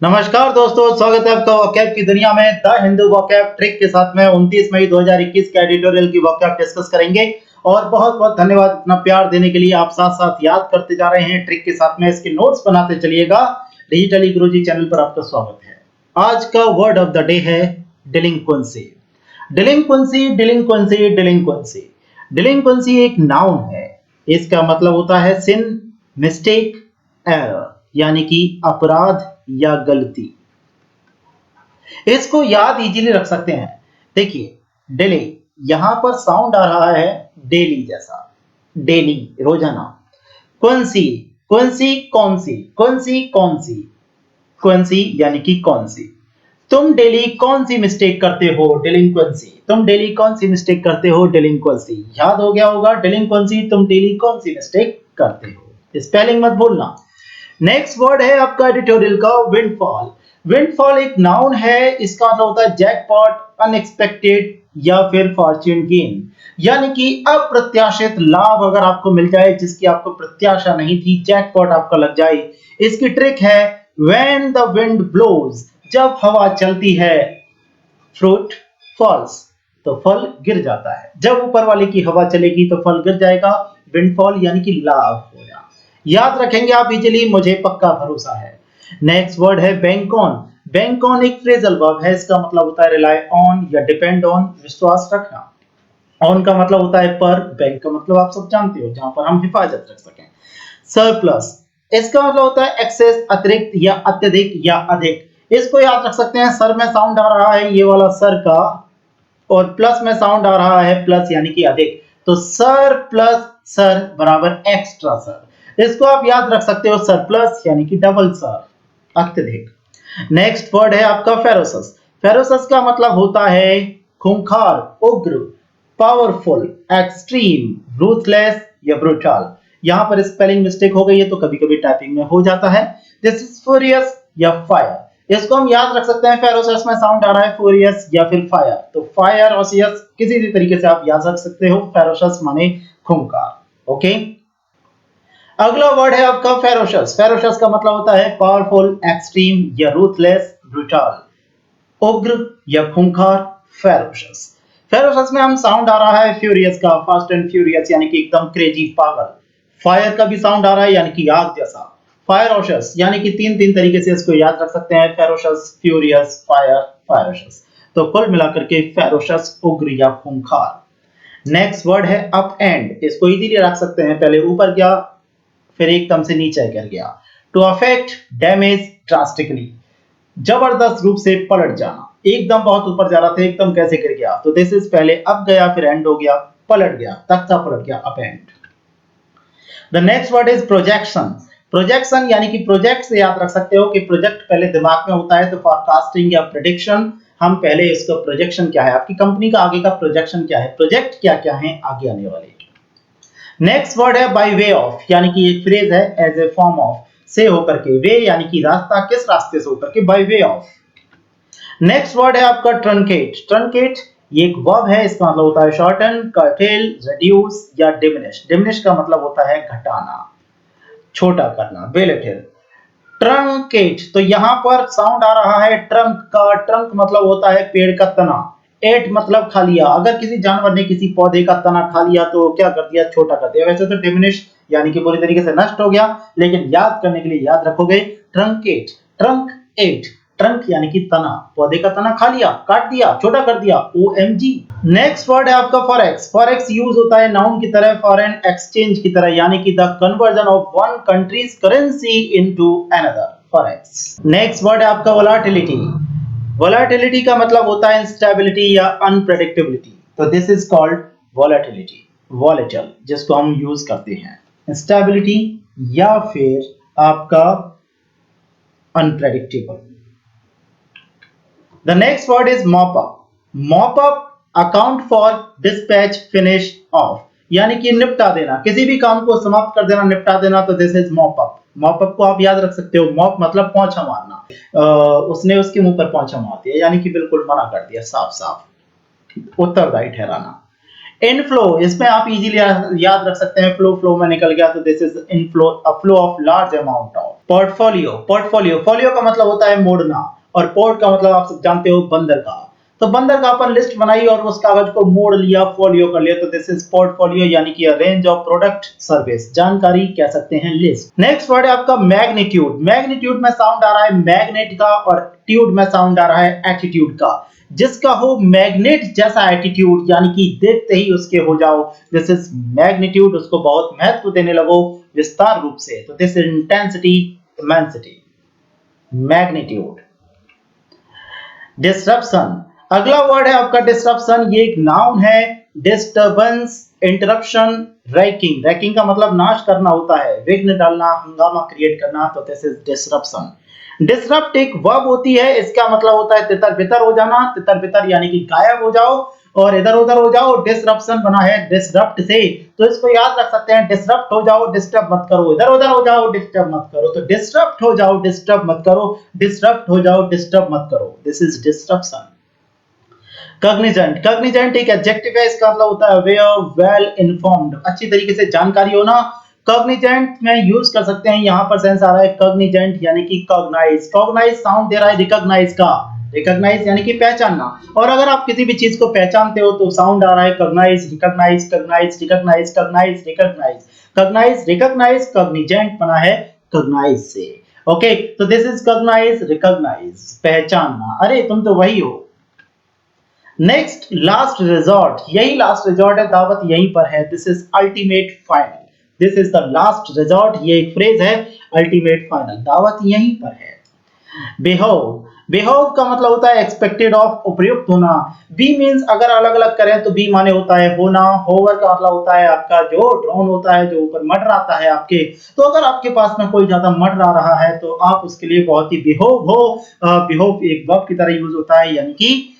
नमस्कार दोस्तों, स्वागत है आपका वोकैब की दुनिया में। द हिंदू वोकैब ट्रिक के साथ में 29 मई 2021 के एडिटोरियल की वोकैब डिस्कस करेंगे। और बहुत बहुत धन्यवाद इतना प्यार देने के लिए। आप साथ साथ याद करते जा रहे हैं ट्रिक के साथ में, इसके नोट्स बनाते चलिएगा। डिजिटली गुरुजी चैनल पर आपका स्वागत है। आज का वर्ड ऑफ द डे है डिलिंक्वेंसी। डिलिंक्वेंसी डिलिंक्वेंसी डिलिंक्वेंसी डिलिंक्वेंसी एक नाउन है। इसका मतलब होता है सिन, मिस्टेक, एरर, यानी कि अपराध या गलती। इसको याद इजीली रख सकते हैं। देखिए, डेली यहां पर साउंड आ रहा है डेली जैसा, डेली रोजाना। कौन सी, कौन सी, कौन सी, कौन सी, कौन सी, कौन सी यानी कि कौन सी। तुम डेली कौन सी मिस्टेक करते हो, डिलिंक्वेंसी। तुम डेली कौन सी मिस्टेक करते हो, डिलिंक्वेंसी। याद हो गया होगा, डिलिंक्वेंसी तुम डेली कौन सी मिस्टेक करते हो। स्पेलिंग मत भूलना। नेक्स्ट वर्ड है आपका एडिटोरियल का विंडफॉल। विंडफॉल एक नाउन है। इसका मतलब होता है जैकपॉट, अनएक्सपेक्टेड या फिर फॉर्च्यून गेन, यानी कि अप्रत्याशित लाभ अगर आपको मिल जाए जिसकी आपको प्रत्याशा नहीं थी, जैकपॉट आपका लग जाए। इसकी ट्रिक है व्हेन द विंड ब्लोज, जब हवा चलती है, फ्रूट फॉल्स, तो फल गिर जाता है। जब ऊपर वाले की हवा चलेगी तो फल गिर जाएगा। विंडफॉल यानी कि लाभ हो जाए। याद रखेंगे आप इजीली, मुझे पक्का भरोसा है। नेक्स्ट वर्ड है बैंक ऑन। बैंक ऑन एक फ्रेजल वर्ब है। इसका मतलब होता है रिलाई ऑन या डिपेंड ऑन, विश्वास रखना। ऑन का मतलब होता है पर, बैंक का मतलब आप सब जानते हो, जहां पर हम हिफाजत रख सकें। सरप्लस, इसका मतलब होता है एक्सेस, अतिरिक्त या अत्यधिक या अधिक। इसको याद रख सकते हैं। सर में साउंड आ रहा है ये वाला सर का, और प्लस में साउंड आ रहा है प्लस यानी कि अधिक। तो सर प्लस सर बराबर एक्स्ट्रा सर। इसको आप याद रख सकते हो, सरप्लस यानी कि डबल सर, अत्यधिक। नेक्स्ट वर्ड है आपका फेरोसस। फेरोसस का मतलब होता है खूंखार, उग्र, पावरफुल, एक्सट्रीम, रूथलेस या ब्रूटल। यहां पर स्पेलिंग मिस्टेक हो गई है तो कभी कभी टाइपिंग में हो जाता है। दिस इज फ्यूरियस या फायर। इसको हम याद रख सकते हैं। फेरोसस में साउंड आ रहा है फ्यूरियस या फिर फायर, तो फायर और सियस किसी भी तरीके से आप याद रख सकते हो। फेरोसस माने खूंखार। ओके, अगला वर्ड है आपका फेरोशस। फेरोशस का मतलब होता है पावरफुल, एक्सट्रीम या रूथलेस, ब्रूटल, उग्र या खूंखार, फेरोशस। फेरोशस में हम साउंड आ रहा है फ्यूरियस का, फास्ट एंड फ्यूरियस यानी कि एकदम क्रेजी, पागल। फायर का भी साउंड आ रहा है यानी कि आग जैसा। फायरोशस यानी कि तीन तीन तरीके से इसको याद रख सकते हैं, फेरोशस, फ्यूरियस, फायर, फायरोशस। तो कुल मिलाकर के फेरोशस उग्र या खूंखार। नेक्स्ट वर्ड है अप एंड। इसको इजीली रख सकते हैं, पहले ऊपर गया फिर एकदम से नीचे गिर गया। टू अफेक्ट, डैमेज, ड्रास्टिकली, जबरदस्त रूप से पलट जाना। एकदम बहुत ऊपर जा रहा था, एकदम कैसे गिर गया। तो दिस इज पहले अप गया फिर एंड हो गया, पलट गया, तख्ता पलट गया, up and. The next word is projection. Projection यानी कि प्रोजेक्ट से याद रख सकते हो कि प्रोजेक्ट पहले दिमाग में होता है, तो फॉरकास्टिंग या प्रेडिक्शन। हम पहले इसका प्रोजेक्शन क्या है, आपकी कंपनी का आगे का प्रोजेक्शन क्या है, प्रोजेक्ट क्या क्या है आगे आने वाले। नेक्स्ट वर्ड है बाय वे ऑफ, यानी कि एक फ्रेज है एज ए फॉर्म ऑफ, से होकर के, वे यानी कि रास्ता, किस रास्ते से होकर के, by way of. Next word है आपका ट्रंकेट। ट्रंकेट ये एक वर्ब है। इसका मतलब होता है शॉर्टन, कर्टेल, रिड्यूस या डिमिनिश। डिमिनिश का मतलब होता है घटाना, छोटा करना, बेलिटिल। ट्रंकेट, तो यहां पर साउंड आ रहा है ट्रंक का। ट्रंक मतलब होता है पेड़ का तना। एट मतलब खा लिया। अगर किसी जानवर ने किसी पौधे का तना खा लिया तो क्या कर दिया, छोटा कर दिया। वैसे तो डिमिनिश यानी कि पूरी तरीके से नष्ट हो गया, लेकिन याद करने के लिए याद रखोगे ट्रंकेट, ट्रंक एट। ट्रंक यानी कि तना, पौधे का तना खा लिया, काट दिया, छोटा कर दिया, OMG। नेक्स्ट वर्ड है आपका फॉरेक्स। फॉरेक्स यूज होता है नाउन की तरह, फॉरेन एक्सचेंज की तरह, यानी कि the conversion of one countries currency into another, forex. Next word है आपका वोलाटिलिटी। वोलाटिलिटी का मतलब होता है इंस्टेबिलिटी या अनप्रेडिक्टेबिलिटी, तो this is called volatility, volatile, जिसको हम यूज करते हैं इंस्टेबिलिटी या फिर आपका unpredictable. The next word is mop up. Mop up account for dispatch, finish off, यानी कि निपटा देना, किसी भी काम को समाप्त कर देना, निपटा देना, तो this is mop up. Mop up को आप याद रख सकते हो। मॉप मतलब पोंछा मारना। उसने उसके मुंह पर पोंछा मार दिया, यानी कि बिल्कुल मना कर दिया, साफ साफ उत्तरदायी ठहराना। इनफ्लो, इसमें आप इजीली याद रख सकते हैं, फ्लो, फ्लो में निकल गया, तो this is inflow, a flow of large amount of. Portfolio, portfolio, folio का मतलब होता है मोड़ना और पोर्ट का मतलब आप सब जानते हो बंदरगाह। तो बंदरगाह पर लिस्ट बनाई और उस कागज को मोड़ लिया, फोलियो कर लिया, तो दिस इज पोर्टफोलियो यानी कि रेंज ऑफ प्रोडक्ट सर्विस, जानकारी कह सकते हैं लिस्ट। नेक्स्ट वर्ड है आपका मैग्नीट्यूड। मैग्नीट्यूड में साउंड आ रहा है मैग्नेट का और ट्यूड में साउंड आ रहा है एटीट्यूड का। जिसका हो मैग्नेट जैसा एटीट्यूड यानी कि देखते ही उसके हो जाओ, दिस इज मैग्नीट्यूड, उसको बहुत महत्व देने लगो विस्तार रूप से, तो this intensity, immensity, magnitude. Disruption, अगला वर्ड है आपका डिस्ट्रप्शन, ये एक नाउन है। डिस्टर्बेंस, इंटरप्शन, रैकिंग, रैकिंग का मतलब नाश करना होता है, विघ्न डालना, हंगामा क्रिएट करना, तो दिस इज डिस्ट्रप्शन। डिसरप्ट एक वर्ब होती है, इसका मतलब होता है तितर बितर हो जाना, तितर बितर यानी कि गायब हो जाओ और इधर उधर हो जाओ। डिसरप्शन बना है डिसरप्ट से, तो इसको याद रख सकते हैं, डिसरप्ट हो जाओ, डिस्टर्ब मत करो, इधर उधर हो जाओ, डिस्टर्ब मत करो, तो डिसरप्ट हो जाओ, डिस्टर्ब मत करो, डिसरप्ट हो जाओ, डिस्टर्ब मत करो, this is disruption. Cognizant, Cognizant एक एडजेक्टिव है, इसका मतलब होता है अवेयर, वेल इन्फॉर्म्ड, अच्छी तरीके से जानकारी होना। कॉग्निजेंट में यूज कर सकते हैं, यहां पर सेंस आ रहा है कॉग्निजेंट यानी कि कॉग्नाइज, कॉग्नाइज साउंड दे रहा है रिकॉग्नाइज का, रिकॉग्नाइज यानी कि पहचानना, और अगर आप किसी भी चीज को पहचानते हो तो साउंड आ रहा है cognize, recognize, cognize, recognize, cognize, recognize, cognize, recognize, cognizant बना है कॉग्नाइज से। ओके, तो दिस इज कॉग्नाइज, रिकॉग्नाइज, पहचानना, अरे तुम तो वही हो। नेक्स्ट लास्ट रिजॉर्ट, यही लास्ट रिजॉर्ट है, दावत यहीं पर है, this is ultimate final, this is the last resort, ये एक फ्रेज है, अल्टीमेट फाइनल, दावत यहीं पर है। बेहोव, बेहोव का मतलब होता है एक्सपेक्टेड ऑफ, उपयुक्त होना। बी मींस अगर अलग अलग करें तो बी माने होता है होना, होवर का मतलब होता है आपका जो ड्रोन होता है, जो ऊपर मंडराता है आपके, तो अगर आपके पास में कोई ज्यादा मंडरा रहा है तो आप उसके लिए बहुत ही बेहोव हो। बेहोव एक वर्ब की तरह यूज होता है यानी कि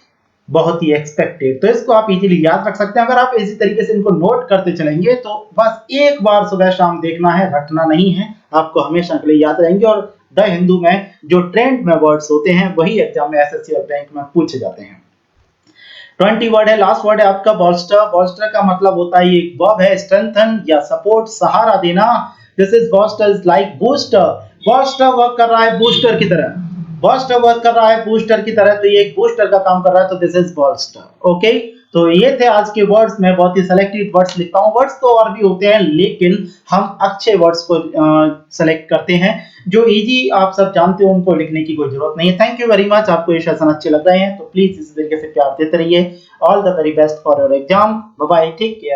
बहुत ही एक्सपेक्टेड, तो इसको आप इजीली याद रख सकते हैं। अगर आप इसी तरीके से इनको नोट करते चलेंगे तो बस एक बार सुबह शाम देखना है, रटना नहीं है, आपको हमेशा के लिए याद रहेंगे। और द हिंदू में जो ट्रेंड में वर्ड्स होते हैं वही एग्जाम में एसएससी और बैंक में पूछे जाते हैं। 20 वर्ड है, लास्ट वर्ड है आपका बॉल्स्टर। बॉल्स्टर का मतलब होता है, एक वर्ब है, स्ट्रेंथन या सपोर्ट, सहारा देना, this is बॉल्स्टर is like booster, बॉल्स्टर work कर रहा है बूस्टर की तरह, बॉल्स्टर वर्क कर रहा है बूस्टर की तरह, तो ये एक बूस्टर का काम कर रहा है, तो दिस इज बॉल्स्टर। ओके, तो ये थे आज के वर्ड्स, मैं बहुत ही सिलेक्टेड वर्ड्स लिखता हूँ, वर्ड्स तो और भी होते हैं लेकिन हम अच्छे वर्ड्स को सेलेक्ट करते हैं, जो इजी आप सब जानते हो उनको लिखने की कोई जरूरत नहीं है। थैंक यू वेरी मच, आपको ये सेशन अच्छे लग रहे हैं तो प्लीज इस तरीके से प्यार देते रहिए। All the very best for your exam, bye bye, take care.